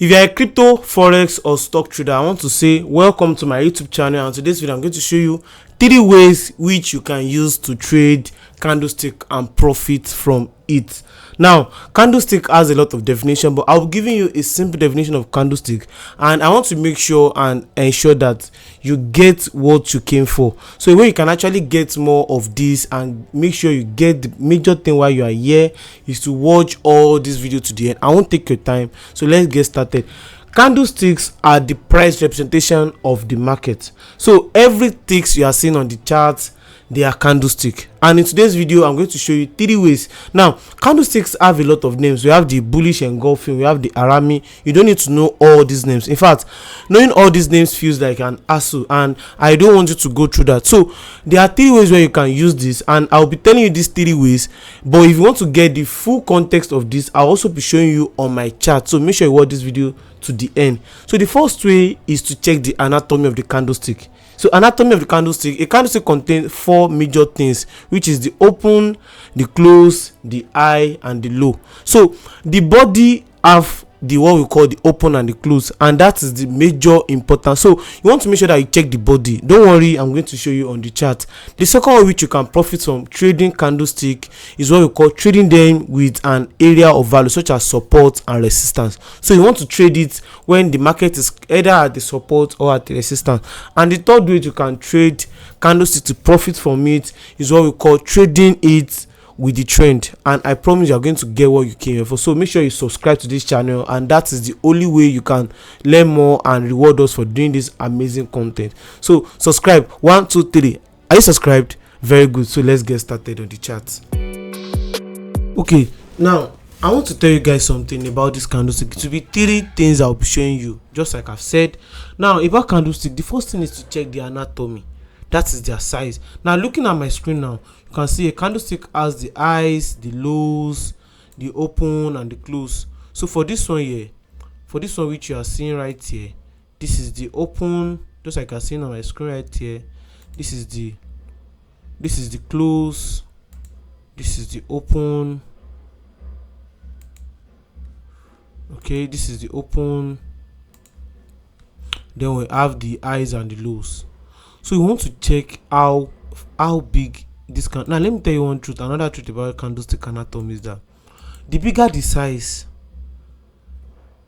If you're a crypto, forex or stock trader, I want to say welcome to my YouTube channel, and today's video I'm going to show you 3 ways which you can use to trade candlestick and profit from it. Now, candlestick has a lot of definition, but I'll be giving you a simple definition of candlestick, and I want to make sure and ensure that you get what you came for. So where you can actually get more of this and make sure you get the major thing while you are here is to watch all this video to the end. I won't take your time, so let's get started. Candlesticks are the price representation of the market. So every ticks you are seeing on the chart, they are candlestick, and in today's video I'm going to show you 3 ways. Now, candlesticks have a lot of names. We have the bullish engulfing, we have the arami. You don't need to know all these names. In fact, knowing all these names feels like an hassle, and I don't want you to go through that. So there are 3 ways where you can use this, and I'll be telling you these 3 ways, but if you want to get the full context of this, I'll also be showing you on my chart, so make sure you watch this video to the end. So the first way is to check the anatomy of the candlestick. So anatomy of the candlestick, a candlestick contains 4 major things, which is the open, the close, the high and the low. So the body have the what we call the open and the close, and that is the major importance. So you want to make sure that you check the body. Don't worry, I'm going to show you on the chart. The second way which you can profit from trading candlestick is what we call trading them with an area of value, such as support and resistance. So you want to trade it when the market is either at the support or at the resistance. And the third way you can trade candlestick to profit from it is what we call trading it with the trend, and I promise you are going to get what you came here for. So make sure you subscribe to this channel, and that is the only way you can learn more and reward us for doing this amazing content. So subscribe. 1 2 3. Are you subscribed? Very good. So let's get started on the chart. Okay, now I want to tell you guys something about this candlestick. It will be 3 things I'll be showing you, just like I've said. Now, about candlestick, the first thing is to check the anatomy. That is their size. Now, looking at my screen now, you can see a candlestick has the highs, the lows, the open and the close. So for this one here, for this one which you are seeing right here, this is the open, just like I'm seeing on my screen right here. This is the close, this is the open. Okay, this is the open. Then we have the highs and the lows. So you want to check how big this can. Now let me tell you one truth. Another truth about candlestick anatomy is that the bigger the size,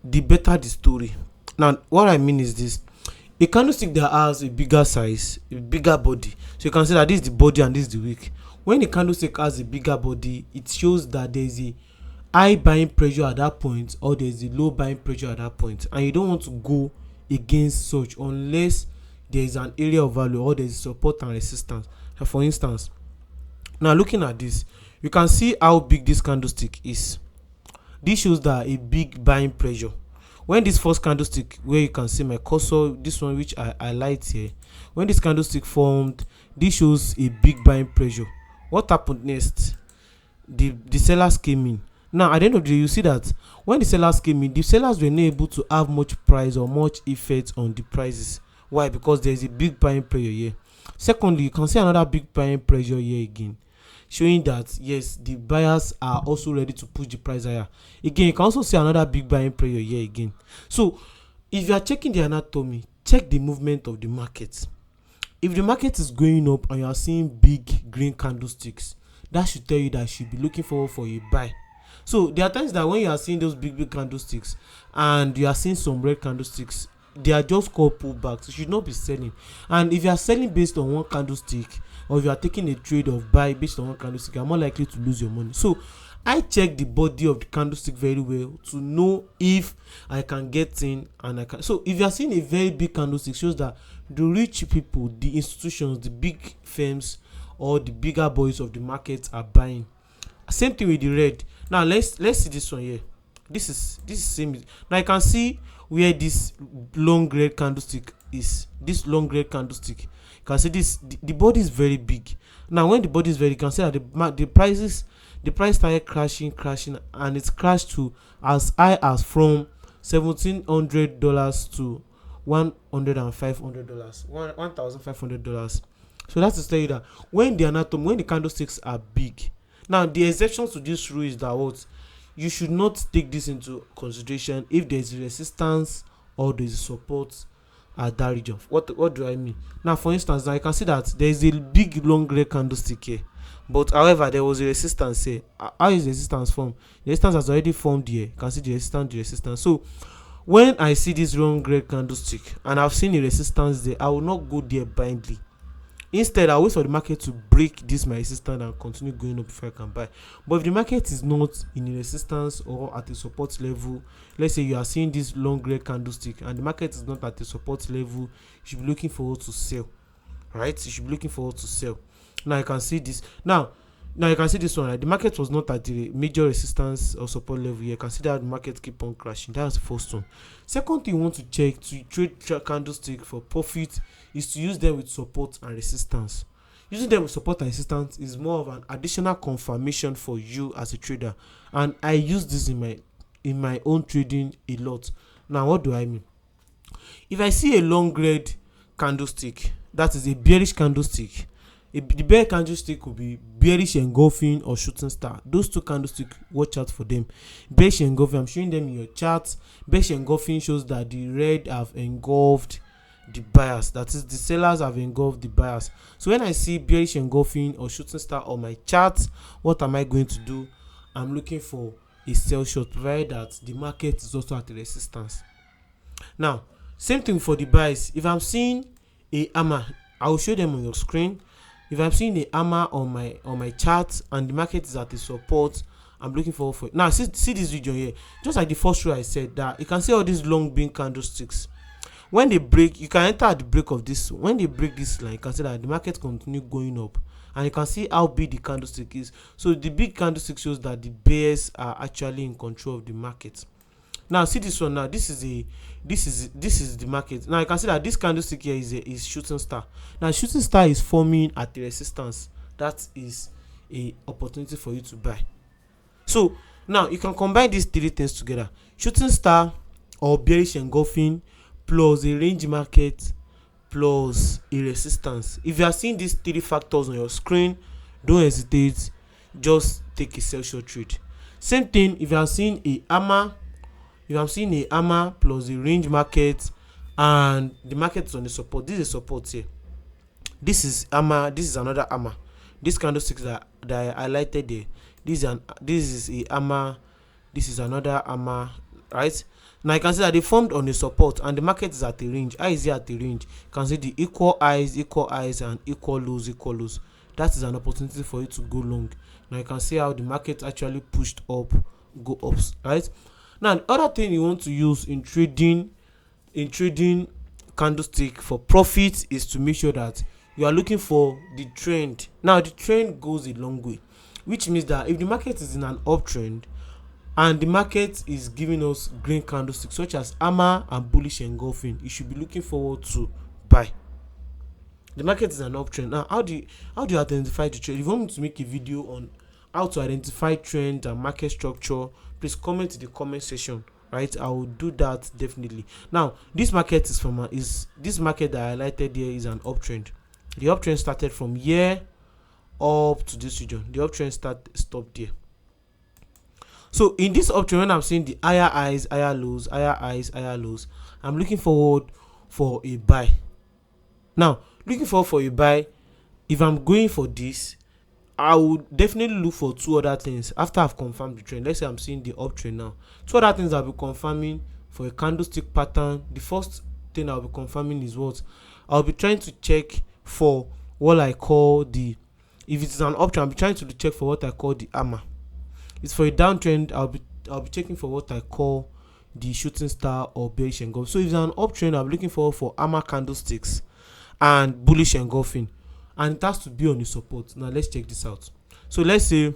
the better the story. Now what I mean is this: a candlestick that has a bigger size, a bigger body, so you can say that this is the body and this is the wick. When a candlestick has a bigger body, it shows that there is a high buying pressure at that point, or there is a low buying pressure at that point, and you don't want to go against such unless there is an area of value or there is support and resistance. So for instance, now looking at this, you can see how big this candlestick is. This shows that a big buying pressure. When this first candlestick, where you can see my cursor, this one which I highlight here, when this candlestick formed, this shows a big buying pressure. What happened next? The sellers came in. Now at the end of the day, you see that when the sellers came in, the sellers were not able to have much price or much effect on the prices. Why? Because there is a big buying pressure here. Secondly, you can see another big buying pressure here again, showing that yes, the buyers are also ready to push the price higher. Again, you can also see another big buying pressure here again. So if you are checking the anatomy, check the movement of the market. If the market is going up and you are seeing big green candlesticks, that should tell you that you should be looking forward for a buy. So there are times that when you are seeing those big candlesticks and you are seeing some red candlesticks, they are just called pullbacks. You should not be selling. And if you are selling based on one candlestick, or if you are taking a trade of buy based on one candlestick, you are more likely to lose your money. So I check the body of the candlestick very well to know if I can get in and I can. So if you are seeing a very big candlestick, shows that the rich people, the institutions, the big firms or the bigger boys of the market are buying. Same thing with the red. Now let's see this one here. This is same. Now you can see where this long red candlestick is. This long red candlestick, you can see this, the body is very big. Now when the body is very, you can see that the price started crashing, and it crashed to as high as from $1,700 to $1,500. So that's to tell you that when the candlesticks are big. Now the exceptions to this rule is that what you should not take this into consideration if there is resistance or there is support at that region. What do I mean? Now, for instance, now you can see that there is a big long red candlestick here, but however there was a resistance here. How is the resistance formed? The resistance has already formed here. You can see the resistance. So when I see this long red candlestick and I've seen a resistance there, I will not go there blindly. Instead, I'll wait for the market to break this my resistance and continue going up before I can buy. But if the market is not in a resistance or at a support level, let's say you are seeing this long red candlestick and the market is not at a support level, you should be looking forward to sell. Right? You should be looking forward to sell. Now you can see this. Now you can see this one, right? The market was not at the major resistance or support level. You can see that the market keep on crashing. That's the first one. Second thing you want to check to trade candlestick for profit is to use them with support and resistance. Using them with support and resistance is more of an additional confirmation for you as a trader, and I use this in my own trading a lot. Now, what do I mean? If I see a long red candlestick, that is a bearish candlestick. The bear candlestick could be bearish engulfing or shooting star. Those two candlesticks, watch out for them. Bearish engulfing, I'm showing them in your chart. Bearish engulfing shows that the red have engulfed the buyers. That is, the sellers have engulfed the buyers. So when I see bearish engulfing or shooting star on my chart, what am I going to do? I'm looking for a sell short, provided that the market is also at a resistance. Now, same thing for the buys. If I'm seeing a hammer, I will show them on your screen. If I'm seeing a hammer on my chart and the market is at a support, I'm looking forward for it. Now see this region here. Just like the first row I said, that you can see all these long bean candlesticks. When they break, you can enter at the break of this. When they break this line, you can see that the market continue going up, and you can see how big the candlestick is. So the big candlestick shows that the bears are actually in control of the market. Now see this one. Now this is the market. Now you can see that this candlestick here is shooting star. Now shooting star is forming at the resistance. That is a opportunity for you to buy. So now you can combine these three things together: shooting star or bearish engulfing plus a range market plus a resistance. If you are seeing these three factors on your screen, don't hesitate, just take a sell short trade. Same thing if you are seeing a hammer. If I'm seeing a hammer plus a range market and the market is on the support, this is support here. This is hammer, this is another hammer. This candlestick that I highlighted there, this is a hammer, this is another hammer, right? Now you can see that they formed on the support and the market is at a range. How is it at a range? You can see the equal highs, and equal lows. That is an opportunity for you to go long. Now you can see how the market actually pushed up, go up, right? Now the other thing you want to use in trading candlestick for profit is to make sure that you are looking for the trend. Now the trend goes a long way, which means that if the market is in an uptrend and the market is giving us green candlesticks such as hammer and bullish engulfing, you should be looking forward to buy. The market is an uptrend. Now how do you identify the trend? If you want me to make a video on how to identify trend and market structure, please comment in the comment section, right? I will do that definitely. Now this market this market that I highlighted here is an uptrend. The uptrend started from here up to this region. The uptrend stopped there. So in this uptrend, when I'm seeing the higher highs, higher lows, I'm looking forward for a buy. Now looking forward for a buy, if I'm going for this, I would definitely look for two other things after I've confirmed the trend. Let's say I'm seeing the uptrend now. Two other things I'll be confirming for a candlestick pattern. The first thing I'll be confirming is what? I'll be trying to check for what I call if it's an uptrend, I'll be trying to check for what I call the hammer. It's for a downtrend, I'll be checking for what I call the shooting star or bearish engulf. So if it's an uptrend, I'll be looking for hammer candlesticks and bullish engulfing. And it has to be on the support. Now let's check this out. So let's say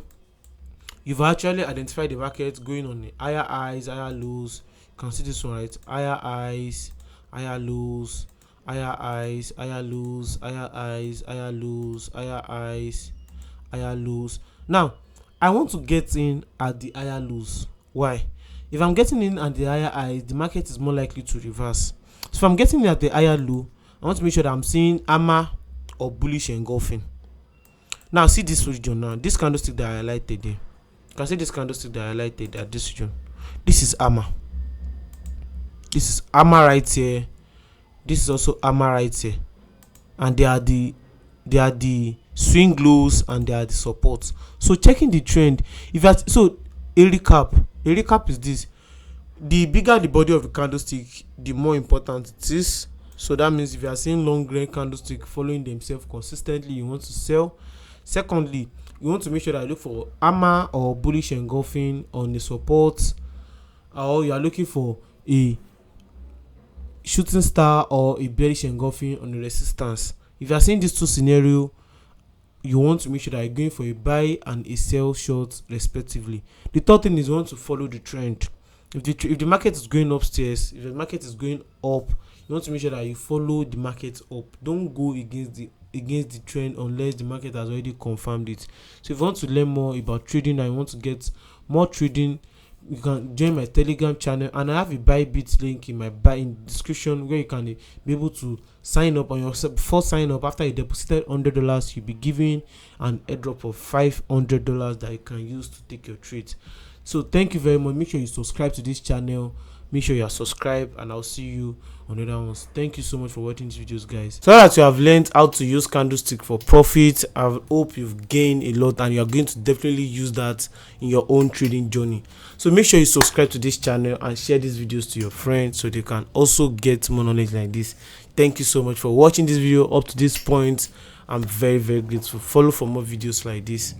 you've actually identified the market going on the higher highs, higher lows. You can see this one, right? Higher highs, higher lows, higher highs, higher lows, higher highs, higher lows, higher highs, higher lows. Now I want to get in at the higher lows. Why? If I'm getting in at the higher highs, the market is more likely to reverse. So if I'm getting in at the higher low, I want to make sure that I'm seeing hammer or bullish engulfing. Now see this region now, this candlestick that I highlighted there. can see this candlestick that I highlighted at this region. This is hammer. This is hammer right here. This is also hammer right here, and they are the swing lows and they are the supports. So checking the trend, if you are, so a recap is this: the bigger the body of the candlestick, the more important it is. So that means if you are seeing long grain candlestick following themselves consistently, you want to sell. Secondly, you want to make sure that you look for hammer or bullish engulfing on the support, or you are looking for a shooting star or a bearish engulfing on the resistance. If you are seeing these two scenarios, you want to make sure that you're going for a buy and a sell short respectively. The third thing is you want to follow the trend. If the market is going upstairs, if the market is going up, you want to make sure that you follow the market up. Don't go against the trend unless the market has already confirmed it. So if you want to learn more about trading and you want to get more trading, you can join my Telegram channel, and I have a Bybit link in my description where you can be able to sign up on yourself. Before sign up, after you deposited $100, you'll be given an airdrop of $500 that you can use to take your trades. So thank you very much. Make sure you subscribe to this channel. Make sure you are subscribed, and I'll see you on other ones. Thank you so much for watching these videos, guys. So that you have learned how to use candlestick for profit, I hope you've gained a lot and you're going to definitely use that in your own trading journey. So make sure you subscribe to this channel and share these videos to your friends so they can also get more knowledge like this. Thank you so much for watching this video up to this point. I'm very, very grateful. Follow for more videos like this.